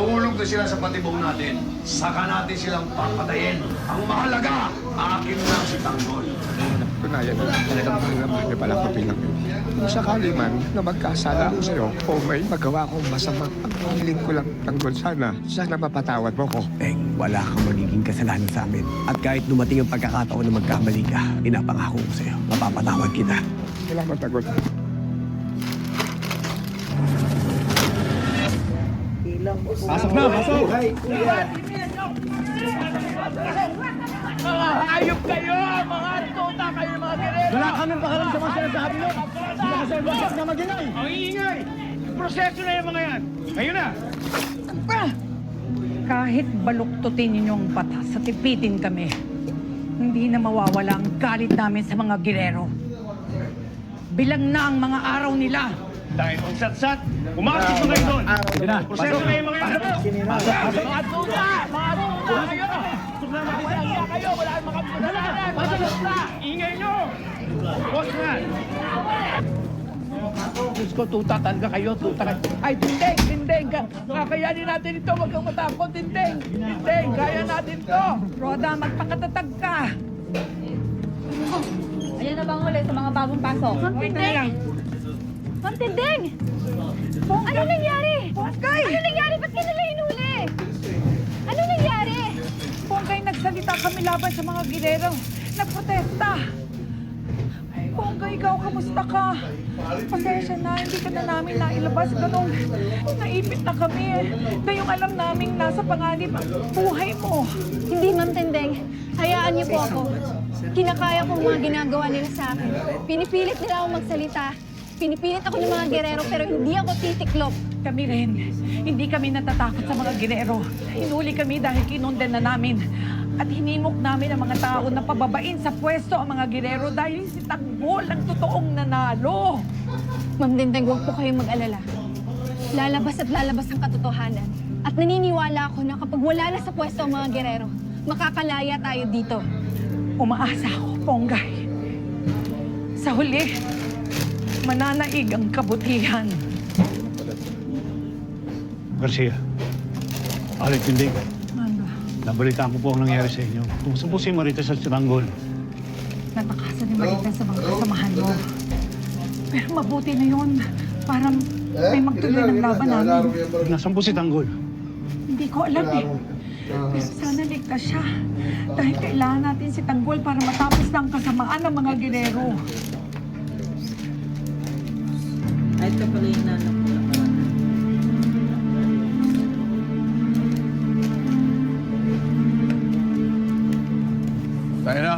nahulog na sila sa patibong natin. Saka natin silang papatayin. Ang mahalaga, akin lang si Tanggol. Tunayan na talagang mahal na pala ko bilang yun. Kung sakali man na magkasala ako sa'yo o may magawa akong masama, ang hiling ko lang, Tanggol, sana mapatawad mo ko. Wala kang magiging kasalanan sa amin. At kahit dumating ang pagkakataon na magkamali ka, pinapangako ko sa'yo, mapapatawad kita. Salamat, Tanggol. Pasok na, pasok! Mga hayop kayo! Mga tuta kayo, mga gerero! Wala kami pakalam sa mga sinasabi mo! Nakasalbasak na maginay! Ang iingay! Proseso na yung mga yan! Ngayon na! Kahit baluktutin ninyo ang batas at ipitin kami, hindi na mawawala ang galit namin sa mga girero. Bilang na ang mga araw nila. Dahil kung sat-sat, pumasok mo kayo doon! Proseso na yung mga yan! Mga tuta! Mga tuta kayo! Wala kayo! Wala kayong makapagdalanan! Mga tuta! Ingay nyo! Boss na! Diyos ko, tuta talaga kayo, tuta kayo. Ay, Tindeng, Tindeng, kakayanin natin ito, huwag kang matakot, Tindeng. Tindeng, kaya natin ito. Roda, magpakatatag ka. Ayan na bang huli sa mga bagong pasok? Ma'am Tindeng! Ma'am Tindeng! Ano nangyari? Ponggay! Ano nangyari? Ba't ka nila hinuli? Ano nangyari? Ponggay, nagsalita kami laban sa mga girero. Nagprotesta. Ponggay, ikaw, kamusta ka? Pasensya na, hindi ka na namin nailabas. Ganun, naipit na kami. Ngayong alam namin nasa panganib ang buhay mo. Hindi, Ma'am Tindeng. Hayaan niyo po ako. Kinakaya ko mga ginagawa nila sa akin. Pinipilit nila akong magsalita. Pinipilit ako ng mga gerero pero hindi ako titiklop. Kami rin. Hindi kami natatakot sa mga ginero. Hinuli kami dahil kinunden na namin. At hinimok namin ang mga tao na pababain sa pwesto ang mga ginero dahil si Tanggol ang totoong nanalo. Ma'am Tindeng, huwag po kayong mag-alala. Lalabas at lalabas ang katotohanan. At naniniwala ako na kapag wala na sa pwesto ang mga gerero, makakalaya tayo dito. Umaasa ako, Ponggay. Sa huli, mananaig ang kabutihan. Garcia, Alit Tinding, Ano? nabalitaan ko po ang nangyari sa inyo. Kumusta po si Marites at si Tanggol? Natakasan ni Marita sa mga kasamahan mo. Pero mabuti na yun. Para may magtuloy ng laban namin. Nasaan po si Tanggol? Hindi ko alam eh. Pero sana ligtas siya. Dahil kailangan natin si Tanggol para matapos na ang kasamaan ng mga ginero. Ay, ito pala yung nanak ko. Tayo na.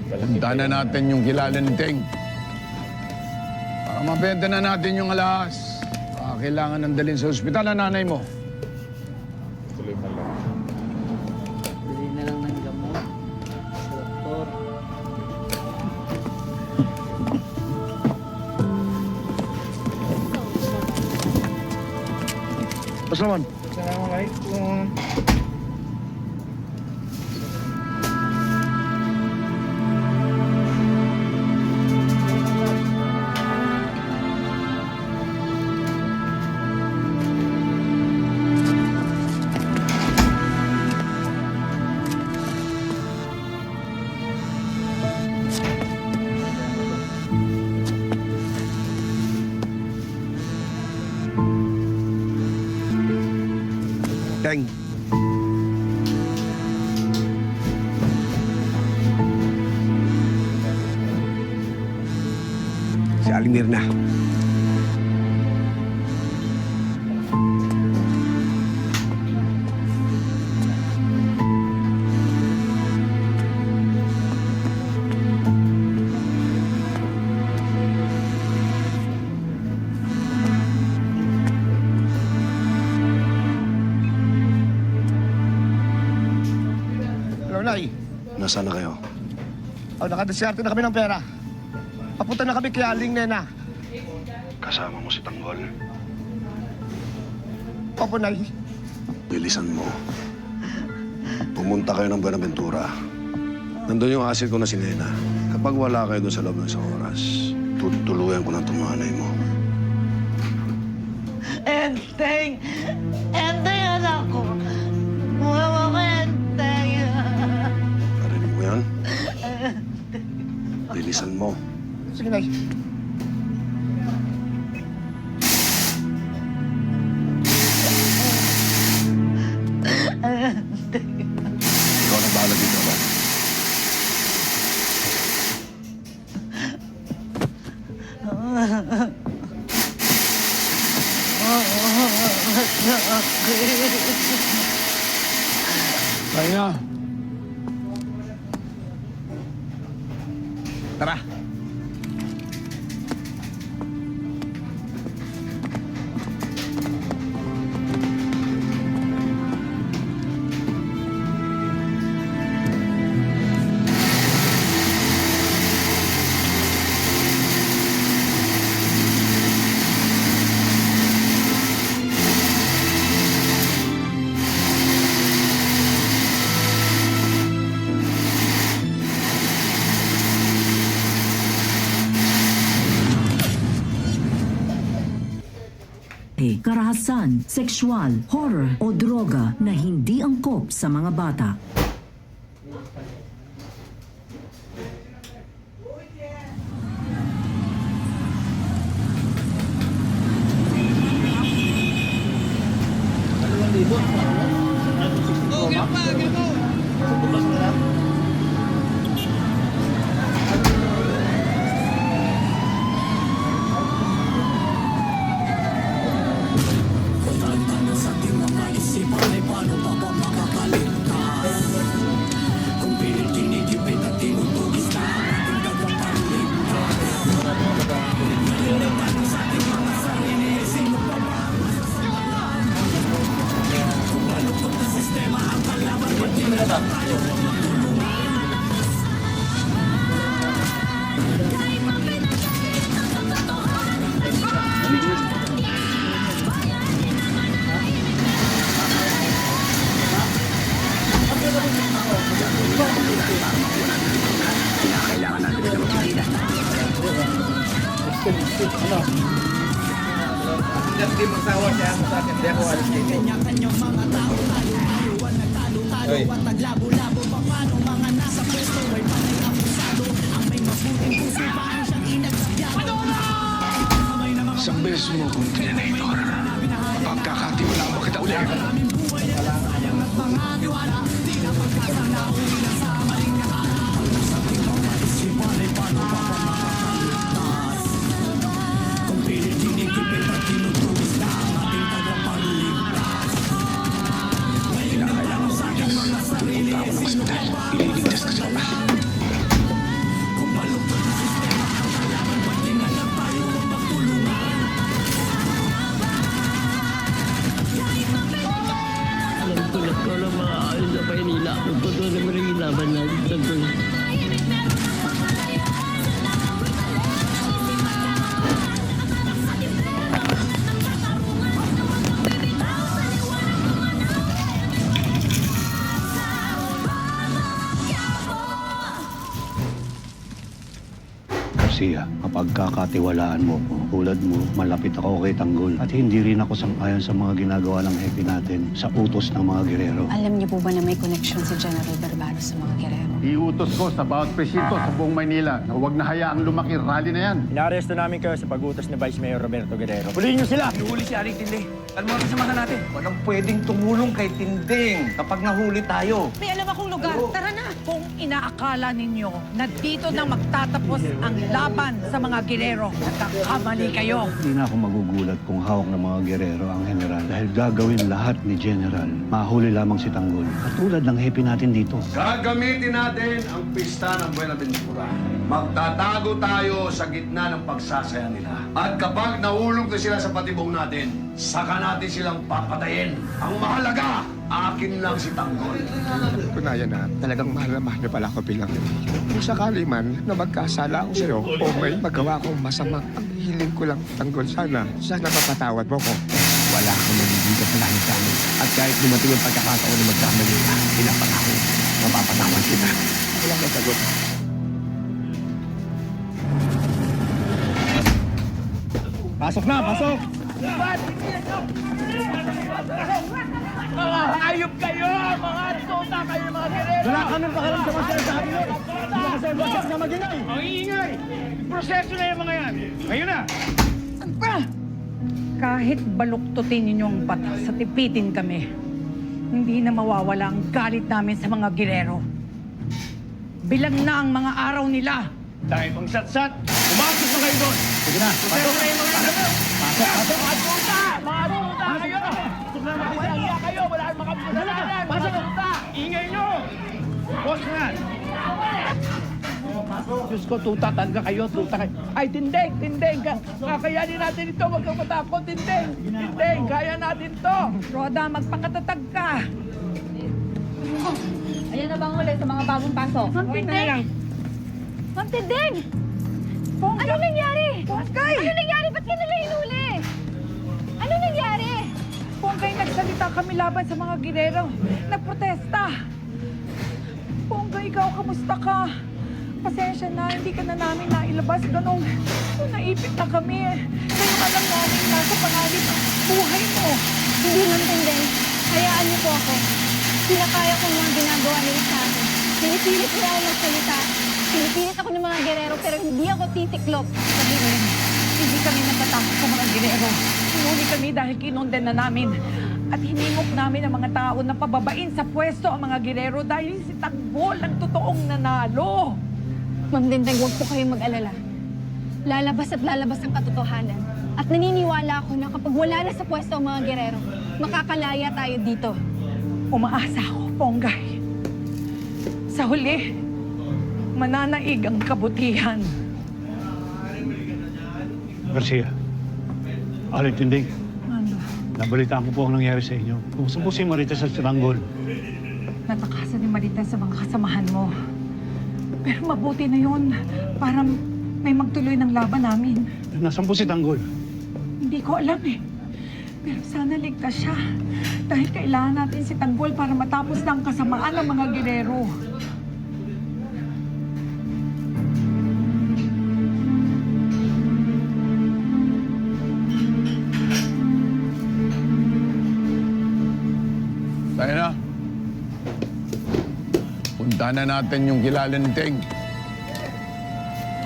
Punta na natin yung kilala ni Teng. Para mabenta na natin yung alahas. Kailangan nang dalhin sa ospital ang nanay mo. Bili na lang ng gamot. Doktor. Basta naman. Assalamualaikum. Teng. Si Aling Mirna. Hello, Nay. Nasaan na kayo? Nakadeserte na kami ng pera. Papunta na kami kay Aling Nena. Kasama mo si Tanggol. Opo, Nay. Bilisan mo. Pumunta kayo ng Buenaventura. Nandun yung asil ko na si Nena. Kapag wala kayo doon sa loob ng isang oras, tutuluyan ko ng tumanay mo. Enteng! Enteng, anak ko! Mama ko, Enteng! Narinig mo yan? Bilisan mo. Sige, Nay. Ikaw na bahala dito, ba? Kaya na. Tara. Karahasan, sexual, horror o droga na hindi angkop sa mga bata. Isang beses mo akong tinanator. Pagkakatiwala mo kita ulit. Ililigtas ka sila. Tulad ko ng mga ayos sa Maynila. Magpatuloy naman ang ilaban natin sa gulo. Garcia, kapag kakatiwalaan mo ko, tulad mo, malapit ako kay Tanggol. At hindi rin ako sang-ayon sa mga ginagawa ng hepe natin sa utos ng mga gerero. Alam niyo po ba na may connection si General Barbaro sa mga gerero? Iutos ko sa bawat presinto sa buong Maynila na huwag na hayaang lumaki rally na yan. Inaaresto namin kayo sa pag-utos ni Vice Mayor Roberto Guerrero. Huliin niyo sila! Huli si Aring Tinding. Ano mga kasama natin? Walang pwedeng tumulong kay Tinding kapag nahuli tayo. May alam akong lugar. Tara na! Kung inaakala ninyo na dito na magtatapos ang laban sa mga girero, nagkakamali kayo. Hindi na ako magugulat kung hawak ng mga gerero ang general dahil gagawin lahat ni General. Mahuli lamang si Tanggol. Katulad ng hepe natin dito. Gagamitin natin ang pista ng Buenaventura. Magtatago tayo sa gitna ng pagsasaya nila. At kapag nahulog na sila sa patibong natin, saka natin silang papatayin. Ang mahalaga, akin lang si Tanggol. Tunayan na, talagang mahal na pala ako bilang kaibigan. Kung sakali man na magkasala ako sa'yo o may magawa akong masama, ang hiling ko lang, Tanggol, sana mapatawad mo ko. Wala kang magiging kasalanan sa amin. At kahit dumating ang pagkakataon na magkamali ka, pinapangako, mapapatawad kita. Wala kang sagot. Pasok na! Pasok! Mga hayop kayo! Mga tuta kayo, mga gerero! Wala kami pakalam sa mga sinasabi nyo. Hindi kasi bagsak na magingay. Ang iingay! Proseso na yung mga yan! Ngayon na! Kahit baluktutin ninyo ang batas at ipitin kami, hindi na mawawala ang galit namin sa mga girero. Bilang na ang mga araw nila. Dahil pang satsat, umakit na kayo doon! Sige na. Proseso na yung mga yan! Mga tuta! Mga tuta kayo! Walang kayo! Wala kang makapagdalanan! Mga tuta! Ingay nyo! Boss na! Diyos ko, tuta talaga kayo, tuta kayo. Ay, tindeng, tindeng. Kakayanin natin ito, huwag kang matakot, tindeng. Tindeng, kaya natin to. Roda, magpakatatag ka. Ayan na bang huli sa mga bagong pasok? Ma'am Tindeng! Ma'am Tindeng! Ano nangyari? Ponggay! Ano nangyari? Ba't ka nila hinuli? Ano nangyari? Ponggay, nagsalita kami laban sa mga girero. Nagprotesta. Ponggay, ikaw, kamusta ka? Pasensya na, hindi ka na namin nailabas. Ganong, naipit na kami. Kaya alam namin nasa pangalip ang buhay mo. Hindi, Ma'am Tindeng. Hayaan niyo po ako. Kinakaya ko ang mga ginagawa nila sa akin. Pinipilit nila ako magsalita. Pinipilit ako ng mga gerero pero hindi ako titiklop. Sabihin, hindi kami natatakot sa mga girero. Hinuli kami dahil kinunden na namin. At hinimok namin ang mga tao na pababain sa pwesto ang mga girero dahil si Tanggol ang totoong nanalo. Ma'am Tindeng, huwag po kayong mag-alala. Lalabas at lalabas ang katotohanan. At naniniwala ako na kapag wala na sa pwesto ang mga gerero, makakalaya tayo dito. Umaasa ako, Ponggay. Sa huli, mananaig ang kabutihan. Garcia, Alin Tinding, Ano? nabalitaan ko po ang nangyari sa inyo. Kumusta po si Marites at si Tanggol? Natakasan ni Marita sa mga kasamahan mo. Pero mabuti na yun para may magtuloy ng laban namin. Nasaan po si Tanggol? Hindi ko alam eh. Pero sana ligtas siya. Dahil kailangan natin si Tanggol para matapos na ang kasamaan ng mga girero. Tayo na. Punta na natin yung kilala ni Teng.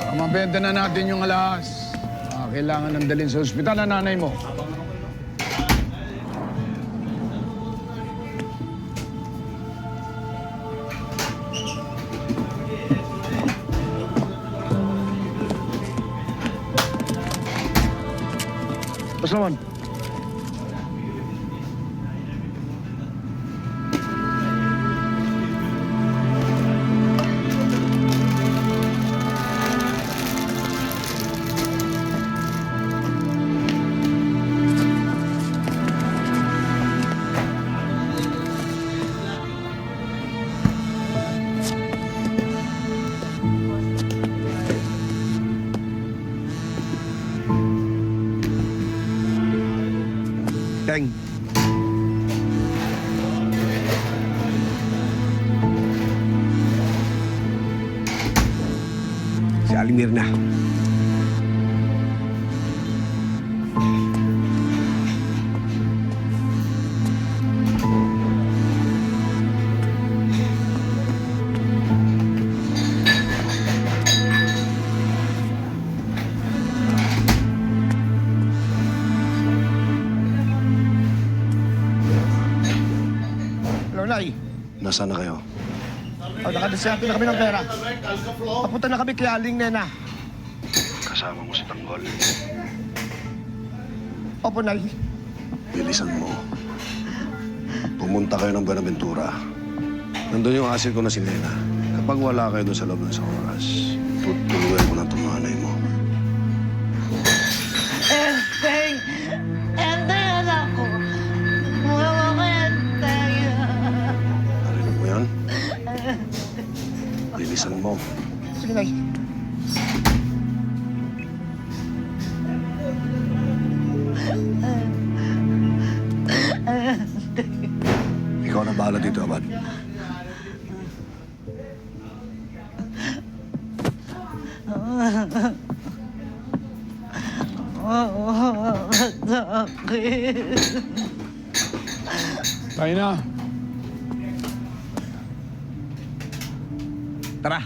Para mabenta na natin yung alahas. Kailangan nang dalhin sa ospital ang nanay mo. Basta naman. Teng. Si Aling Mirna. Hello, Nay. Nasaan na kayo? Nakadisyarte na kami ng pera. Papunta na kami kay Aling Nena. Kasama mo si Tanggol. Opo, Nay. Bilisan mo. Pumunta kayo ng Buenaventura. Nandun yung asin ko na si Nena. Kapag wala kayo doon sa loob ng isang oras, tutuluyan ko ng tumanay mo. Enteng! Enteng, anak ko! Mama ko, Enteng! Narinig mo yan? Bilisan mo. Sige, Nay. Ikaw na bahala dito, Abad. Oh, sa akin. Tayo na. Tara.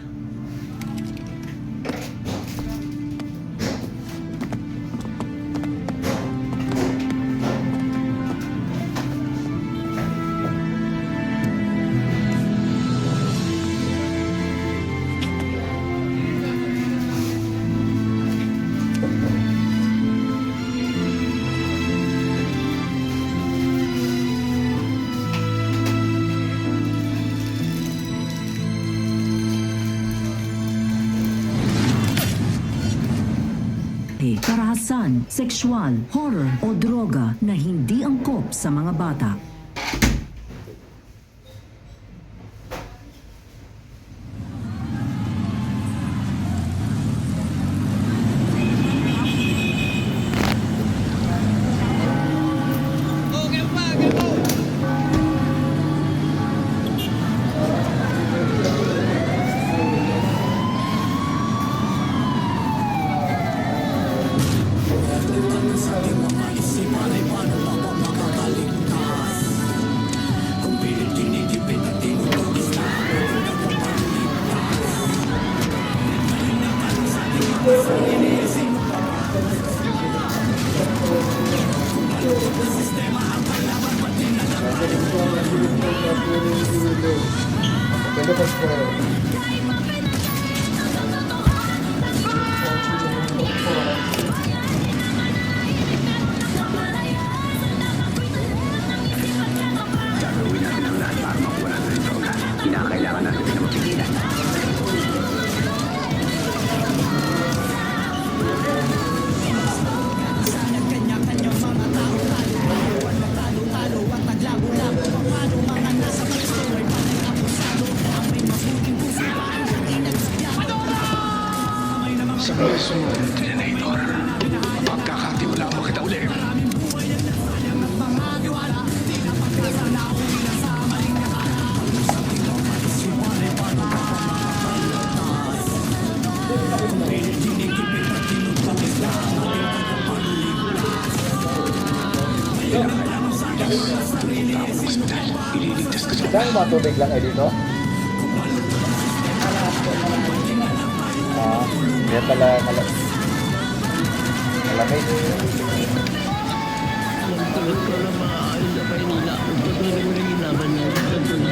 Karahasan, sexual, horror o droga na hindi angkop sa mga bata. Gagawin natin ang lahat para makuha natin ang droga. Kinakailangan natin na mapigilan. Sa mga sumunod, Senator, magkakatiwala mo kita ulit. Ililigtas ka sa Saan matubig lang eh dito? Kaya pala malamig. Ang tulad ko ng mga ayos sa Maynila. Pagpatuloy mo rin yung laban natin sa dulo.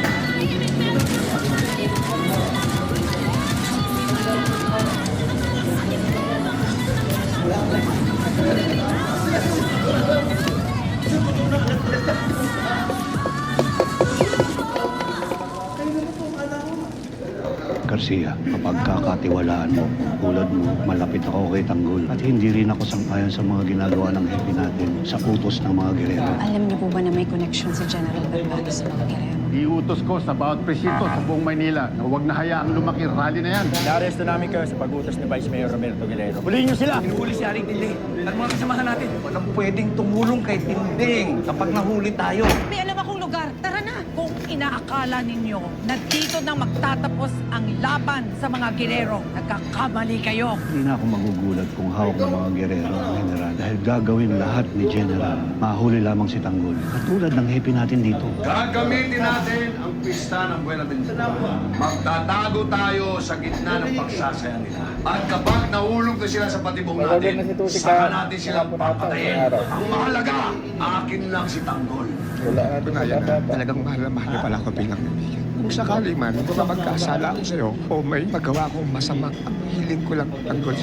Garcia, kapag kakatiwalaan mo, tulad mo, malapit ako kay Tanggol. At hindi rin ako sang-ayon sa mga ginagawa ng hepe natin sa utos ng mga gerero. Alam niyo po ba na may connection si General Barbado sa mga gerero? Iutos ko sa bawat presinto sa buong Maynila na huwag na hayaang lumaki rally na yan. Naaresto namin kayo sa pag-utos ni Vice Mayor Roberto Guilero. Huliin niyo sila! Hinuhuli si Aling Tinding. Ano mga kasamahan natin? Walang pwedeng tumulong kay Tinding kapag nahuli tayo. May alam akong lugar. Tara na! Kung inaakala ninyo na dito na magtatapos ang laban sa mga girero, nagkakamali kayo. Hindi na ako magugulat kung hawak ng mga gerero ang general dahil gagawin lahat ni General. Mahuli lamang si Tanggol. Katulad ng hepe natin dito. Gagamitin natin ang pista ng Buenaventura. Magtatago tayo sa gitna ng pagsasaya nila. At kapag nahulog na sila sa patibong natin, saka natin silang papatayin. Ang mahalaga, akin lang si Tanggol. Patunayan na talagang mahal na mahal niya pala ako bilang kaibigan. Kung sakali man, kung magkasala ako sa'yo o may magawa akong masama, ang hiling ko lang, Tanggol,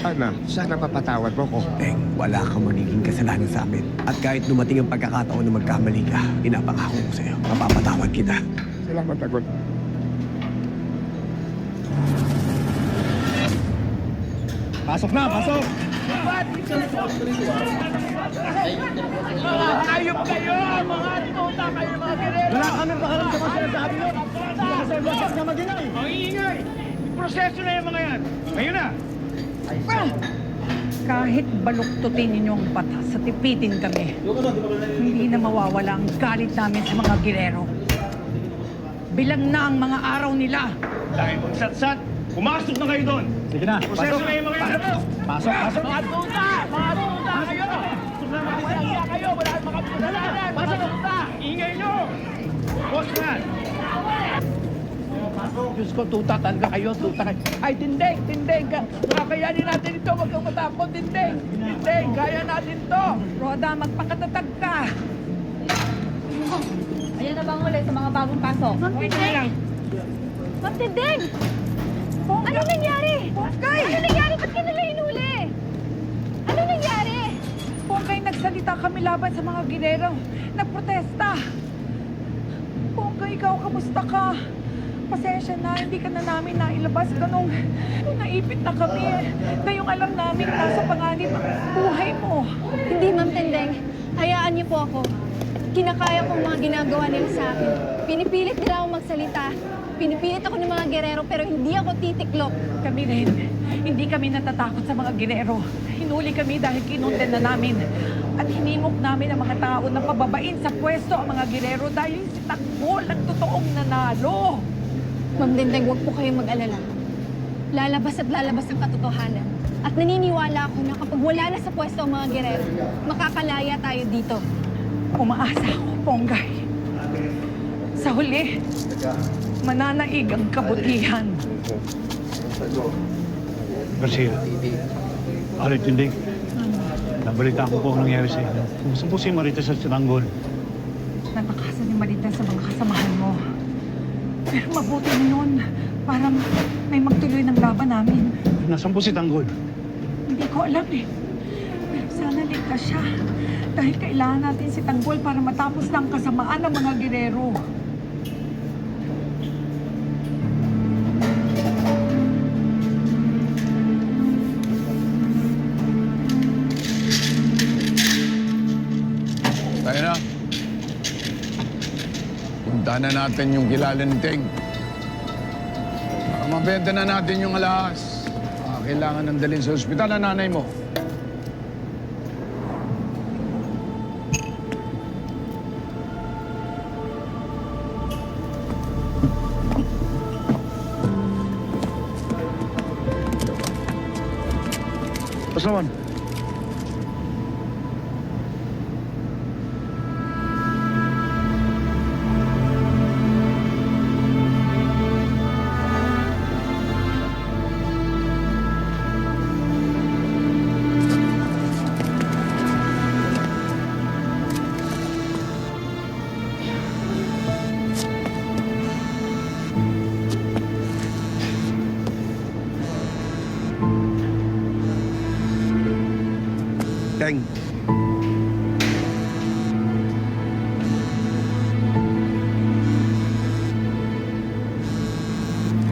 sana mapatawad mo ko. Teng, wala kang magiging kasalanan sa amin. At kahit dumating ang pagkakataon na magkamali ka, pinapangako ko sa'yo, mapapatawad kita. Salamat, Tanggol. Pasok na! Pasok! Ayop kayo! Mga tuta kayo, mga gerero! Wala kami pakalam sa mga sinasabi nyo! Nakasalbasak na mag-inay! Ang ingay! Proseso na yung mga yan! Ngayon na! Kahit baluktutin ninyo ang batas sa tipitin kami, hindi na mawawala ang galit namin sa mga girero. Bilang na ang mga araw nila. Dahil magsatsat, pumasok na kayo doon! Sige na! Proseso na yung mga yan! Pasok! Pasok! Mga tuta! Mga tuta kayo! Pasok na, mag-isaya kayo! Ingay nyo! Postman! Diyos ko, tuta talaga kayo, tuta kayo. Ay, Tindeng, Tindeng, kakayanin natin ito, huwag kang matakot, Tindeng. Tindeng, kaya natin to. Roda, magpakatatag ka. Ayan na bang ulit sa mga bagong pasok? Ma'am Tindeng! Ma'am Tindeng! Anong nangyari? Pongay! Ano nangyari? Ba't ka nila hinuli? Ano nangyari? Pongay, nagsalita kami laban sa mga ginero. Nagprotesta. Pongay, ikaw, kamusta ka? Pasensya na, hindi ka na namin nailabas. Ganong naipit na kami. Ngayong alam namin nasa panganib ang buhay mo. Hindi, Ma'am Tindeng. Hayaan niyo po ako. Kinakaya ko ang mga ginagawa nila sa akin. Pinipilit nila akong magsalita. Pinipilit ako ng mga gerero pero hindi ako titiklop. Kami rin. Hindi kami natatakot sa mga ginero. Hinuli kami dahil kinunden na namin. At hinimok namin ang mga tao na pababain sa pwesto ang mga ginero dahil si Tanggol ang totoong nanalo. Ma'am Tindeng, huwag po kayong mag-alala. Lalabas at lalabas ang katotohanan. At naniniwala ako na kapag wala na sa pwesto ang mga gerero, makakalaya tayo dito. Umaasa ako, Ponggay. Sa huli, mananaig ang kabutihan. Garcia, Alit Tinding, nabalita ko po ang nangyari sa inyo. Kumusta po si Marites at si Tanggol? Natakasan ni Marita sa mga kasamahan mo. Pero mabuti na nun. Parang may magtuloy ng laban namin. Nasaan po si Tanggol? Hindi ko alam eh. Pero sana ligtas siya. Dahil kailangan natin si Tanggol para matapos na ang kasamaan ng mga ginero. Tayo na. Punta na natin yung kilala ni Teng. Para mabenta na natin yung alahas. Kailangan ng dalhin sa ospital ang nanay mo. Basta naman. Teng.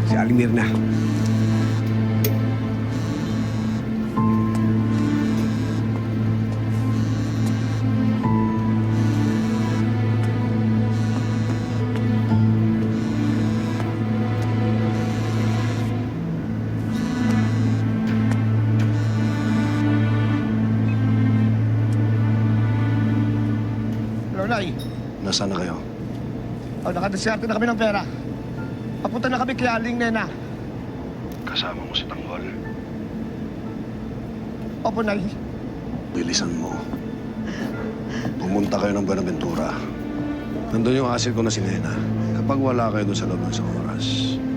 Si Aling Mirna. Nay, Nasaan na kayo? nakadiskarte na kami ng pera. Papunta na kami kay Aling Nena. Kasama mo si Tanggol. Opo, Nay. Bilisan mo. Pumunta kayo ng Buenaventura. Nandun yung asil ko na si Nena. Kapag wala kayo doon sa loob ng isang oras,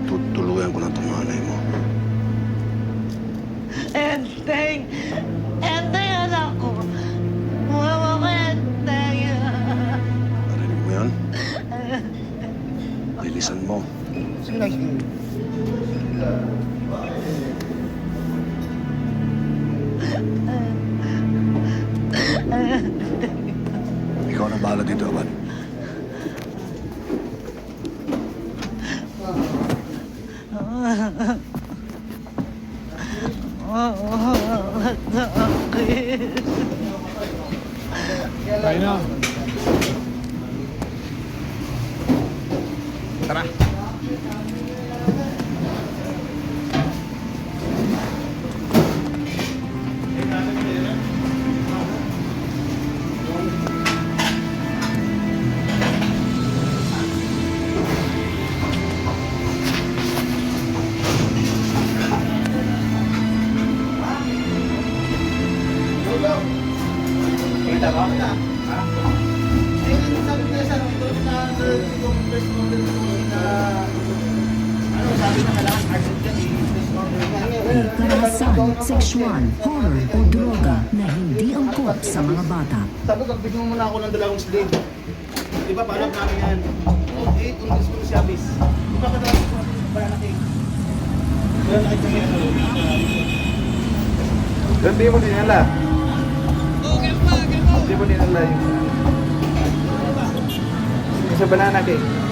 tutuluyan ko ng tumanay mo. Enteng! Enteng, anak ko! Mama ko, Enteng! Narinig mo yan? Bilisan mo. Sige, Nay. Ikaw na bahala dito, Aban. Tayo na. Tara. Karahasan, sexual, horror o droga na hindi angkop sa mga bata. Sabi ko, bigyan mo muna ako ng dalawang slave. Di ba, paano namin yan? Okay, kung gusto ko si Abis. Di ba, kadalasan ko para natin. Kaya nakikita mo. Hindi mo dinala. Hindi mo dinala yung... Sa banana cake.